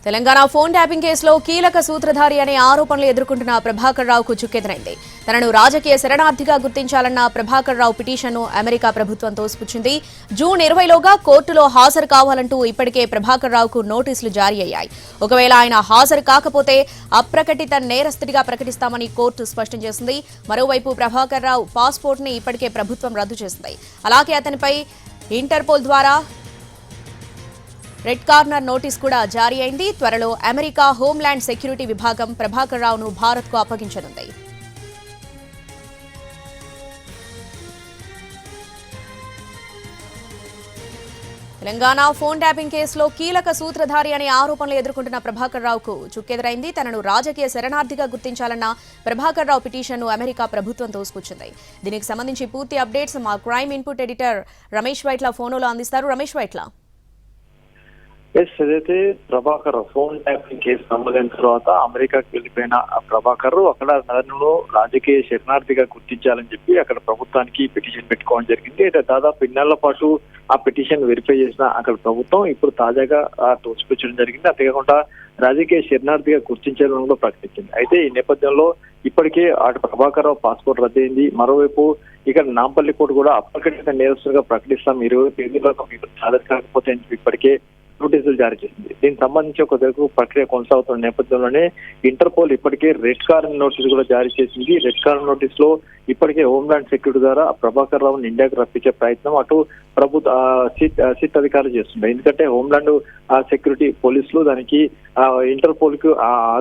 Telangana phone tapping కేసులో కీలక సూత్రధారి అనే ఆరోపణలు ఎదుర్కొంటున్న ప్రభాకర్ రావుకు చుక్కెదురైంది. తనను రాజకీయ శరణార్థిగా గుర్తించాలన్న ప్రభాకర్ రావు పిటిషన్ను అమెరికా ప్రభుత్వం తోసిపుచ్చింది. జూన్ 20లోగా కోర్టులో హాజరు కావాలంటూ ఇప్పటికే ప్రభాకర్ రావుకు నోటీసులు జారీ అయ్యాయి. ఒకవేళ ఆయన హాజరు కాకపోతే అప్రకటిత నేరస్తుడిగా ప్రకటిస్తామని కోర్టు స్పష్టం చేసింది. మరోవైపు ప్రభాకర్ రావు పాస్పోర్ట్ ని ఇప్పటికే ప్రభుత్వం రద్దు చేసింది. అలాగే అతనిపై ఇంటర్పోల్ ద్వారా రెడ్ కార్నర్ నోటీస్ కూడా జారీ అయింది. త్వరలో అమెరికా హోంల్యాండ్ సెక్యూరిటీ విభాగం ప్రభాకర్ రావును భారత్కు అప్పగించనుంది. తెలంగాణ ఫోన్ ట్యాపింగ్ కేసులో కీలక సూత్రధారి అనే ఆరోపణలు ఎదుర్కొంటున్న ప్రభాకర్ రావుకు చుక్కెదురైంది. తనను రాజకీయ శరణార్థిగా గుర్తించాలన్న ప్రభాకర్ రావు పిటిషన్ను అమెరికా ప్రభుత్వం తోసిపుచ్చింది. దీనికి సంబంధించి పూర్తి అప్డేట్స్ మా crime input editor Ramesh Vaitla ఫోన్లో అందిస్తారు. రమేష్ వైట్ల, ఏదైతే ప్రభాకర్ ఫోన్ ట్యాపింగ్ కేసు సంబంధించిన తర్వాత అమెరికాకి వెళ్లిపోయిన ప్రభాకర్ అక్కడ నన్ను రాజకీయ శరణార్థిగా గుర్తించాలని చెప్పి అక్కడ ప్రభుత్వానికి పిటిషన్ పెట్టుకోవడం జరిగింది. అయితే దాదాపు 2 నెలల పాటు ఆ పిటిషన్ వెరిఫై చేసిన అక్కడ ప్రభుత్వం ఇప్పుడు తాజాగా తోసిపుచ్చడం జరిగింది. అంతేకాకుండా రాజకీయ శరణార్థిగా గుర్తించాలని కూడా ప్రకటించింది. అయితే ఈ నేపథ్యంలో ఇప్పటికే అటు ప్రభాకర్ రావు పాస్పోర్ట్ రద్దయింది. మరోవైపు ఇక్కడ నాంపల్లి కోర్టు కూడా అప్రకటిత నేరస్తులుగా ప్రకటిస్తాం 20 తేదీలోగా మీకు హాజరు కాకపోతే అని చెప్పి ఇప్పటికే నోటీసులు జారీ చేసింది. దీనికి సంబంధించి ఒక దగ్గర ప్రక్రియ కొనసాగుతున్న నేపథ్యంలోనే ఇంటర్పోల్ ఇప్పటికే రెడ్ కార్నర్ నోటీసు కూడా జారీ చేసింది. రెడ్ కార్నర్ నోటీస్ లో ఇప్పటికే హోంల్యాండ్ సెక్యూరిటీ ద్వారా ప్రభాకర్ రావును ఇండియాకు రప్పించే ప్రయత్నం అటు ప్రభుత్వ సిట్ అధికారులు చేస్తుంటారు. ఎందుకంటే హోంల్యాండ్ సెక్యూరిటీ పోలీసులు దానికి ఇంటర్పోల్ కు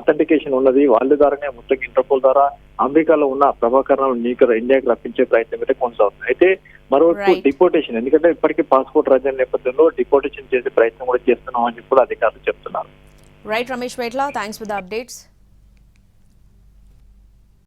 అథెంటికేషన్ ఉన్నది. వాళ్ళ ద్వారానే మొత్తం ఇంటర్పోల్ ద్వారా అమెరికాలో ఉన్న ప్రభాకర్ రావు ఇండియాకు రప్పించే ప్రయత్నం అయితే కొనసాగుతుంది. అయితే మరోవైపు డిపోర్టేషన్, ఎందుకంటే ఇప్పటికీ పాస్పోర్ట్ రద్దు నేపథ్యంలో డిపోర్టేషన్ చేసే ప్రయత్నం కూడా చేస్తున్నాం అని చెప్పి కూడా అధికారులు చెప్తున్నారు. Right Ramesh Vaitla, thanks for the updates.